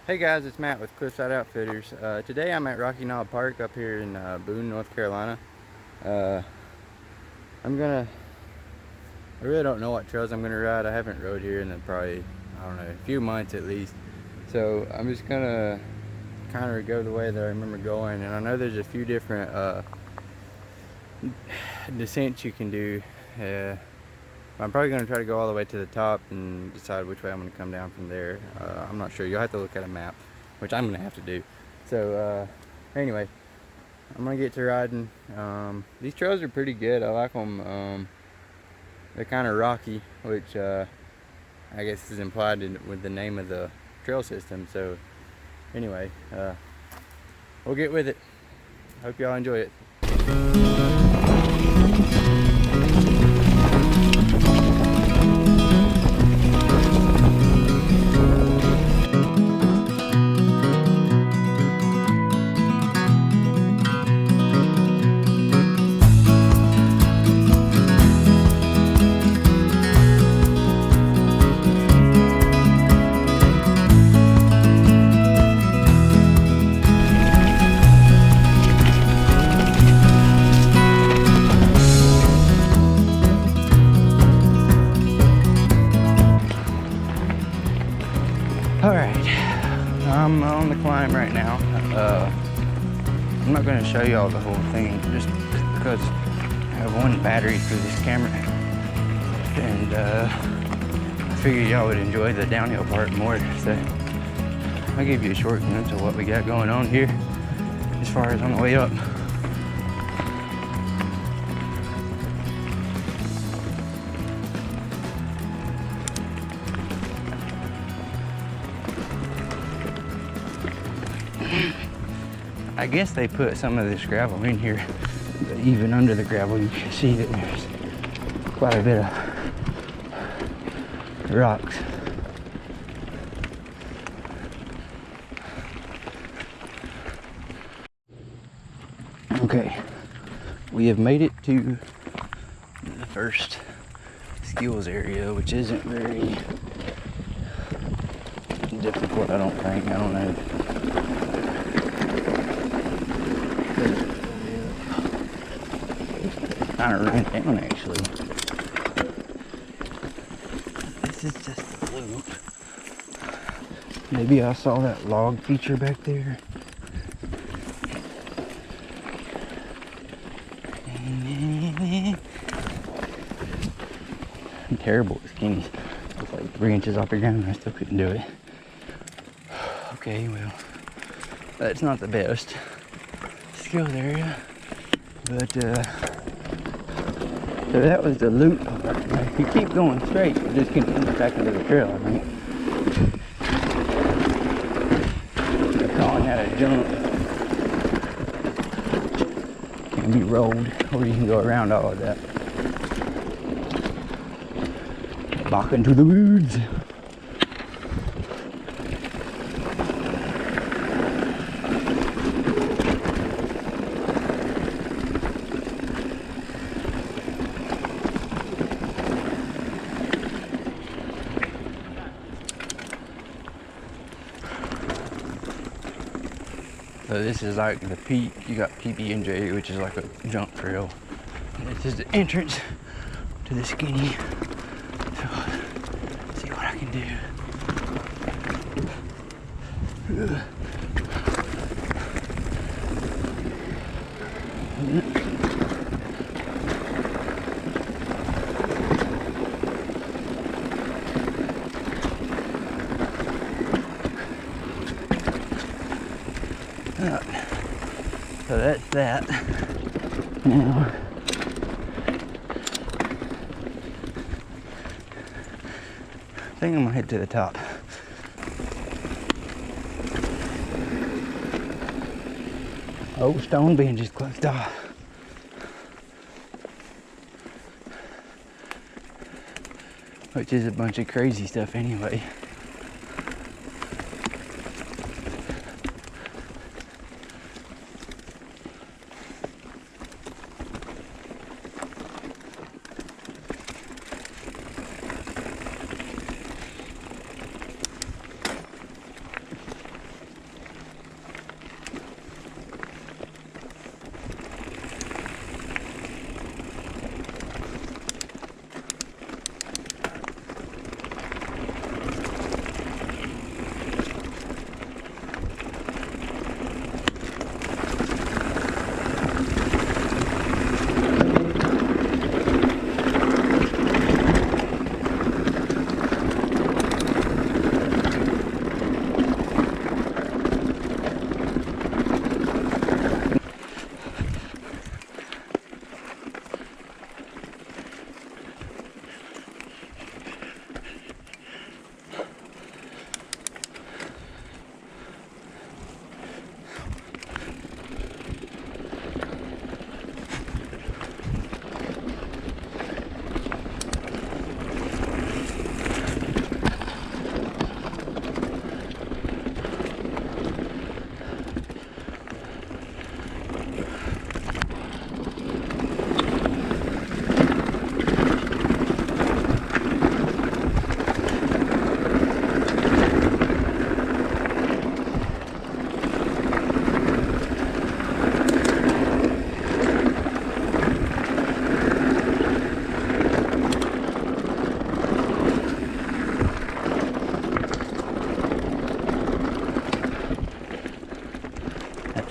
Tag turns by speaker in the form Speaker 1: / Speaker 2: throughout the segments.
Speaker 1: Hey guys, it's Matt with Cliffside Outfitters. Today I'm at Rocky Knob Park up here in Boone, North Carolina. Uh, I'm gonna, I really don't know what trails I'm gonna ride. I haven't rode here in probably, I don't know, a few months at least. So I'm just gonna kind of go the way that I remember going. And I know there's a few different descents you can do. I'm probably gonna try to go all the way to the top and decide which way I'm gonna come down from there. I'm not sure. You'll have to look at a map, which I'm gonna have to do. So anyway, I'm gonna get to riding. These trails are pretty good. I like them. They're kind of rocky, which I guess is implied with the name of the trail system. So anyway, we'll get with it. Hope y'all enjoy it. Alright, I'm on the climb right now. I'm not going to show you all the whole thing just because I have one battery through this camera, and I figured y'all would enjoy the downhill part more, so I'll give you a short glimpse of what we got going on here as far as on the way up. I guess they put some of this gravel in here, but even under the gravel you can see that there's quite a bit of rocks. Okay, we have made it to the first skills area, which isn't very difficult, I don't think. I don't know. Kind of ran down actually. This is just a loop. Maybe I saw that log feature back there. I'm terrible with skinnies. I was like 3 inches off the ground and I still couldn't do it. Okay, well, that's not the best skills area, but so that was the loop part. If you keep going straight, you just continue back into the trail, I think. They're calling that a jump. Can be rolled, or you can go around all of that. Back into the woods. So this is like the peak. You got PB&J, which is like a jump trail. And this is the entrance to the skinny. So let's see what I can do. So that's that. Now, I think I'm gonna head to the top. Oh, stone bench is closed off. Which is a bunch of crazy stuff anyway.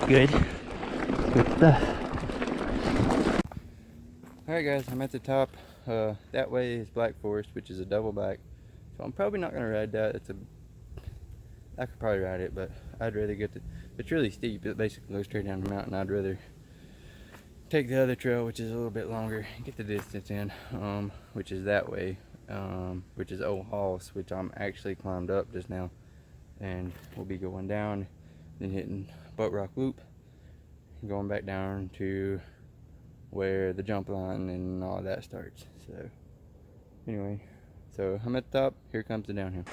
Speaker 2: Good. Good stuff.
Speaker 1: Alright guys, I'm at the top. That way is Black Forest, which is a double back. So I'm probably not going to ride that. I could probably ride it, but I'd rather get it's really steep. It basically goes straight down the mountain. I'd rather take the other trail, which is a little bit longer, get the distance in, which is that way, which is Old Hoss, which I'm actually climbed up just now. And we'll be going down, then hitting Butt Rock Loop, and going back down to where the jump line and all that starts. So anyway, so I'm at the top. Here comes the downhill.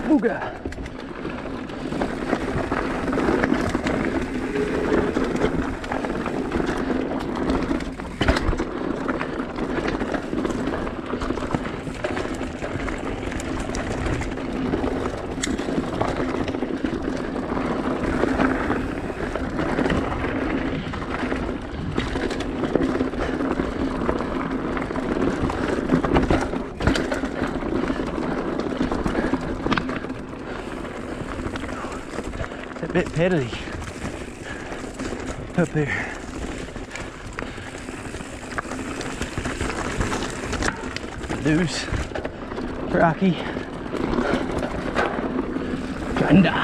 Speaker 2: Ooga. A bit pedally up there. Loose, rocky, thunder.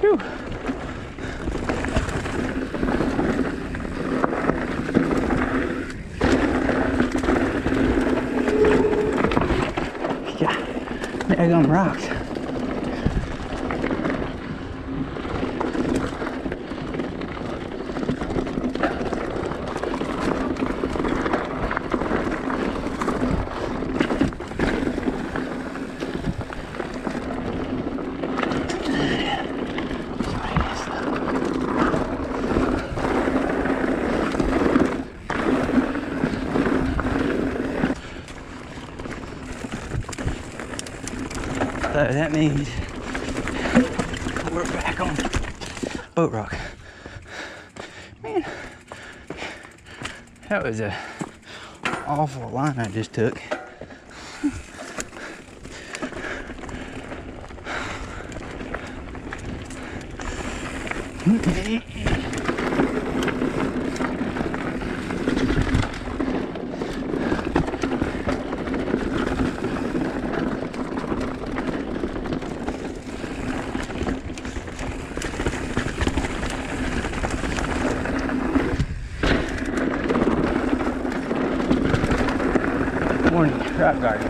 Speaker 2: Whew. Yeah, daggum rocks. So that means we're back on Boat Rock. Man, that was a awful line I just took. Morning, rock garden.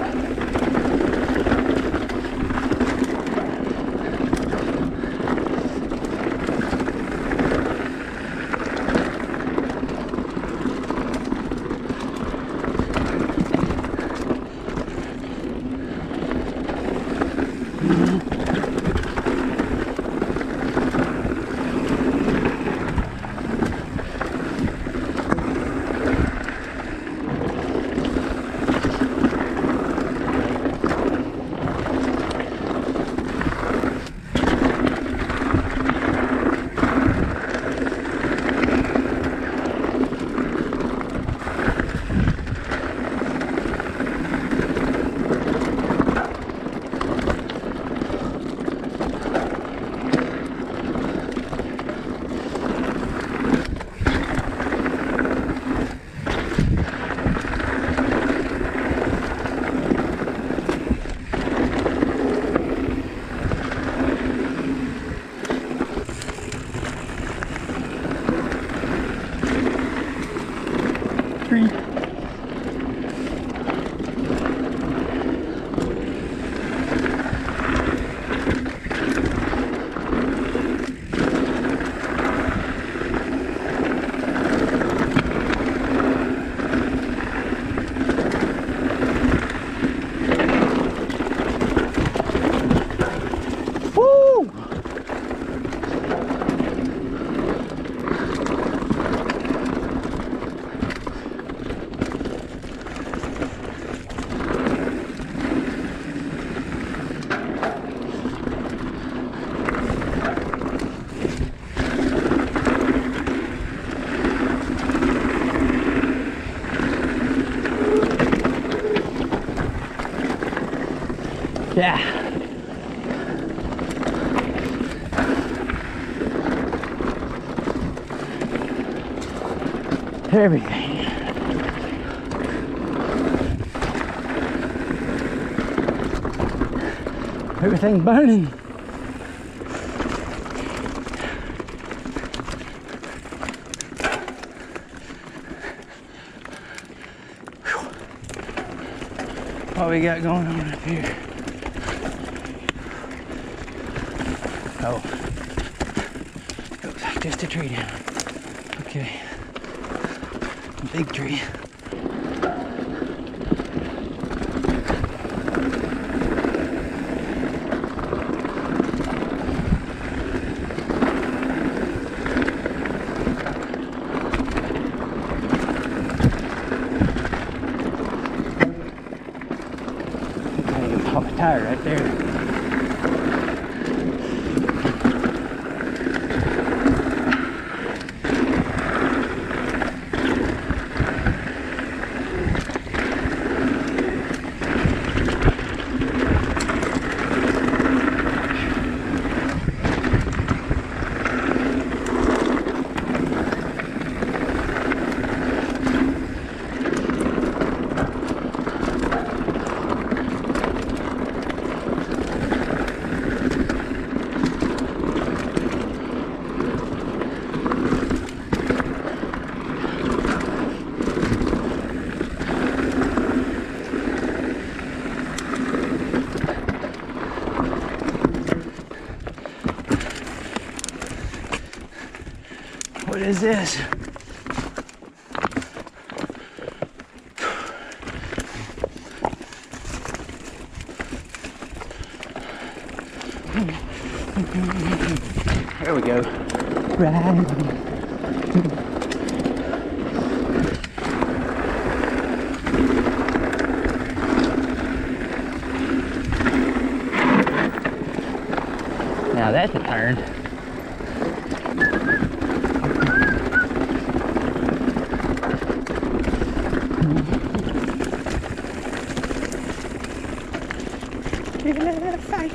Speaker 2: Yeah. Everything. Everything burning. What we got going on up here? Oh, looks like just a tree down. Okay, big tree. Pop a tire right there. What is this? There we go. Right. Now that's a turn. Give it a fight.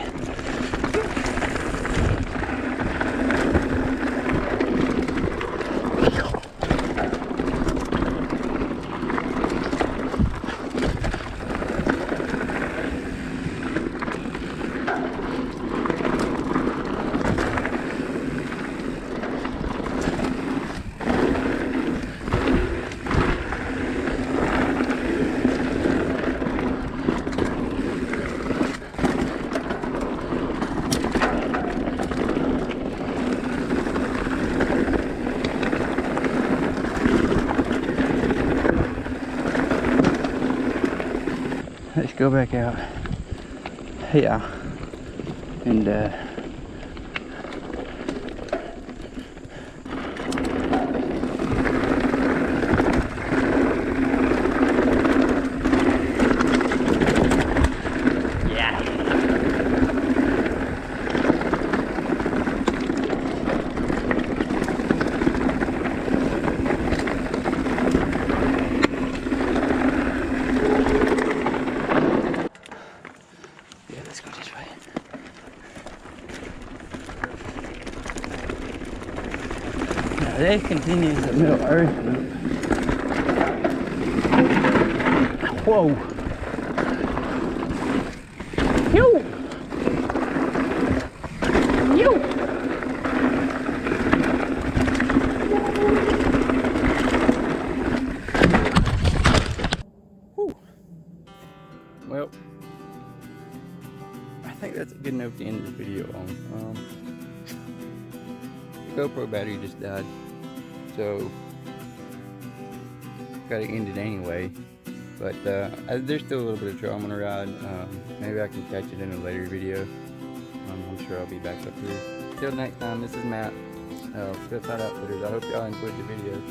Speaker 2: Let's go back out. Yeah. And let's go this way. Now this continues the Middle Earth loop. Whoa! Yo! Yo! Whew. Well, I think that's a good enough to end the video on. The GoPro battery just died, so gotta end it anyway. But there's still a little bit of trail I'm gonna ride. Maybe I can catch it in a later video. I'm sure I'll be back up here. Till next time, this is Matt, Flip Side Outfitters. I hope y'all enjoyed the video.